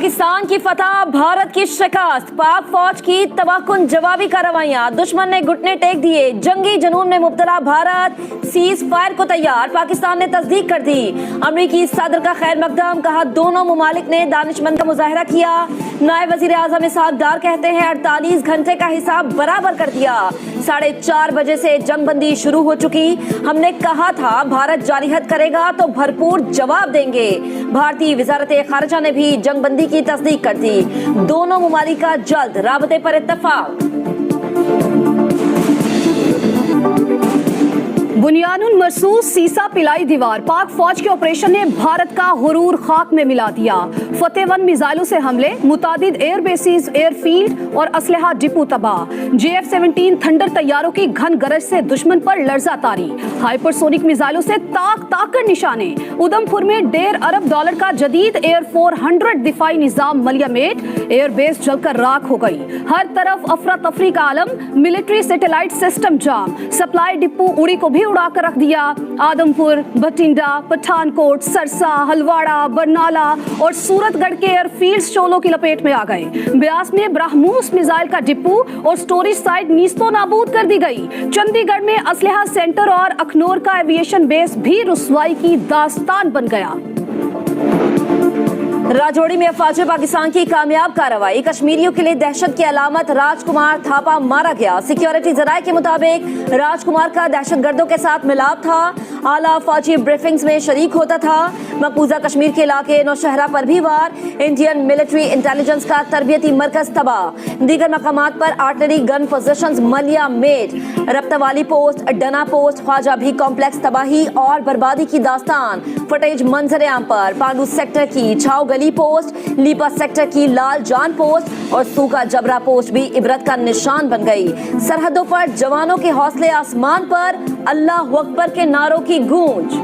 पाकिस्तान की फतह, भारत की शिकस्त, पाक फौज की तबाहकुन जवाबी कार्रवाइयां, दुश्मन ने घुटने टेक दिए, जंगी जुनून में मुब्तला भारत सीज फायर को तैयार, पाकिस्तान ने तस्दीक कर दी। अमरीकी सदर का खैर मकदम, कहा दोनों मुमालिक ने दानिशमंद का मुजाहरा किया। नायब वजीर आजम इसहाक डार कहते हैं 48 घंटे का हिसाब बराबर कर दिया। 4:30 बजे से जंगबंदी शुरू हो चुकी, हमने कहा था भारत जारिहत करेगा तो भरपूर जवाब देंगे। भारतीय वजारत खारजा ने भी जंगबंदी की तस्दीक कर दी। दोनों मुमालिक का जल्द राबते पर इत्तफाक। बुनियानुल मरसूस सीसा पिलाई दीवार, पाक फौज के ऑपरेशन ने भारत का गुरूर खाक में मिला दिया। फतेह 1 मिसाइलों से हमले, मुतादिद एयर बेसिस, एयरफील्ड और असलहा डिपो तबाह। JF-17 थंडर तैयारों की घन गरज से दुश्मन पर लर्जा तारी। हाइपरसोनिक मिसाइलों से ताक कर निशाने। उधमपुर में $1.5 का जदीद एयर 400 दिफाई निजाम मलियामेट, एयर बेस जलकर राख हो गई। हर तरफ अफरा तफरी का आलम, मिलिट्री सैटेलाइट सिस्टम जाम, सप्लाई डिपो उड़ी को भी उड़ा कर रख दिया। आदमपुर, बठिंडा, पठानकोट, सरसा, हलवाड़ा, बरनाला और सूरतगढ़ के एयरफील्ड शोलों की लपेट में आ गए। ब्यास में ब्रह्मोस मिसाइल का डिपो और स्टोरेज साइट नीस्तो नाबूद कर दी गई। चंडीगढ़ में असलहा सेंटर और अखनौर का एविएशन बेस भी रुसवाई की दास्तान बन गया। राजौरी में अफवाज पाकिस्तान की कामयाब कार्रवाई, कश्मीरियों के लिए दहशत की अलामत राजकुमार थापा मारा गया। सिक्योरिटी जराये के मुताबिक राजकुमार का दहशतगर्दों के साथ मिलाप था, आला फौजी ब्रीफिंग्स में शरीक होता था। मकबूजा कश्मीर के इलाके नौशहरा पर भी वार, इंडियन मिलिट्री इंटेलिजेंस का तरबियती मरकज तबाह। दीगर मकामात पर आर्टिलरी गन पोजिशंस मलिया मेट, रप्तावाली पोस्ट, डना पोस्ट, ख्वाजा भी कॉम्प्लेक्स तबाही और बर्बादी की दास्तान। फुटेज मंजर आम पर पांडू सेक्टर की छाव गली पोस्ट, लीपा सेक्टर की लाल जान पोस्ट और सूखा जबरा पोस्ट भी इबरत का निशान बन गई। सरहदों पर जवानों के हौसले आसमान पर, अल्लाह अकबर के नारों की गूंज।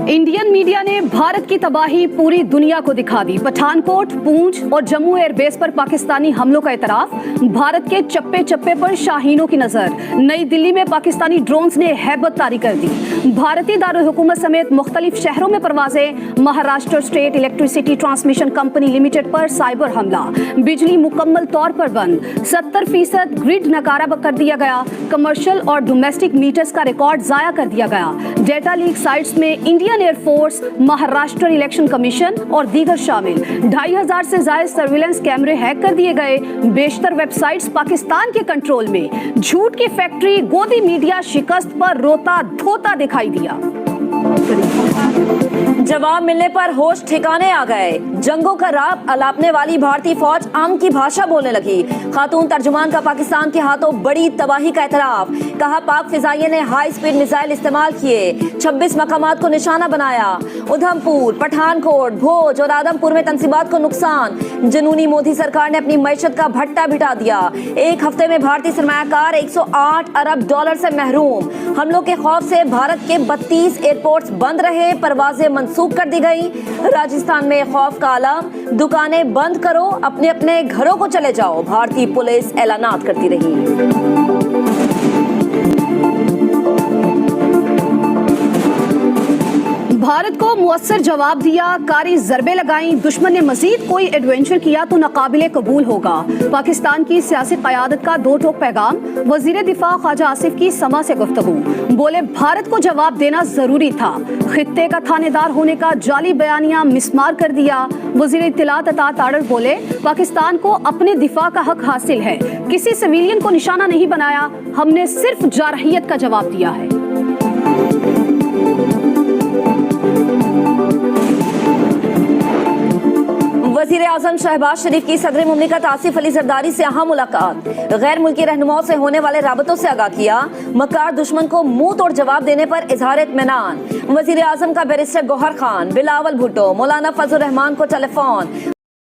इंडियन मीडिया ने भारत की तबाही पूरी दुनिया को दिखा दी। पठानकोट, पूंछ और जम्मू एयरबेस पर पाकिस्तानी हमलों का इतराफ, भारत के चप्पे चप्पे पर शाहीनों की नजर। नई दिल्ली में पाकिस्तानी ड्रोन्स ने हैबत तारी कर दी। भारतीय दारुल हुकूमत समेत मुख्तलिफ शहरों में परवाजें। Maharashtra state electricity transmission company limited पर साइबर हमला, बिजली मुकम्मल तौर पर बंद। 70% ग्रिड नकारा कर दिया गया। कमर्शियल और डोमेस्टिक मीटर्स का रिकॉर्ड जाया कर दिया गया। डेटा लीक साइट्स में Indian air force, Maharashtra election commission और दीगर शामिल। 2500 से ज्यादा सर्विलेंस कैमरे हैक कर दिए गए। बेशतर वेबसाइट्स पाकिस्तान के कंट्रोल में। झूठ की फैक्ट्री गोदी मीडिया शिकस्त पर रोता धोता दिखाई दिया। जवाब मिलने पर होश ठिकाने आ गए। जंगों का राब अलापने वाली भारतीय फौज आम की भाषा बोलने लगी। खातून तर्जुमान का पाकिस्तान के हाथों बड़ी तबाही का एतराफ, कहा पाक फिजाइये ने हाई स्पीड मिसाइल इस्तेमाल किए, 26 मकामात को निशाना बनाया। उधमपुर, पठानकोट, भोज और आदमपुर में तंसीबात को नुकसान। जनूनी मोदी सरकार ने अपनी मैशत का भट्टा बिठा दिया। एक हफ्ते में भारतीय सरमायाकार $108 अरब से महरूम। हमलों के खौफ से भारत के 32 एयरपोर्ट्स बंद रहे, परवाजें मंसूख कर दी गई। राजस्थान में खौफ का आलम, दुकानें बंद करो, अपने अपने घरों को चले जाओ, भारतीय पुलिस ऐलानात करती रही। भारत को मुअस्सर जवाब दिया, कारी ज़रबे लगाई। दुश्मन ने मजीद कोई एडवेंचर किया तो नाकाबिले कबूल होगा। पाकिस्तान की सियासी क़यादत का दो टोक पैगाम। वज़ीर दिफा ख्वाजा आसिफ की समा से गुफ्तगू, बोले भारत को जवाब देना जरूरी था। खित्ते का थानेदार होने का जाली बयानिया मिसमार कर दिया। वज़ीर इत्तलात अता ताड़र बोले पाकिस्तान को अपने दिफा का हक हासिल है, किसी सिविलियन को निशाना नहीं बनाया, हमने सिर्फ जारहियत का जवाब दिया है। वज़ीर आज़म शहबाज शरीफ की सदर मुमलिकत आसिफ अली जरदारी से अहम मुलाकात, गैर मुल्की रहनुमाओं से होने वाले राबतों से आगाह किया। मकार दुश्मन को मुंह तोड़ जवाब देने पर इजहार इत्मीनान। वज़ीर आज़म का बैरिस्टर गौहर खान, बिलावल भुट्टो, मौलाना फजल रहमान को टेलीफोन।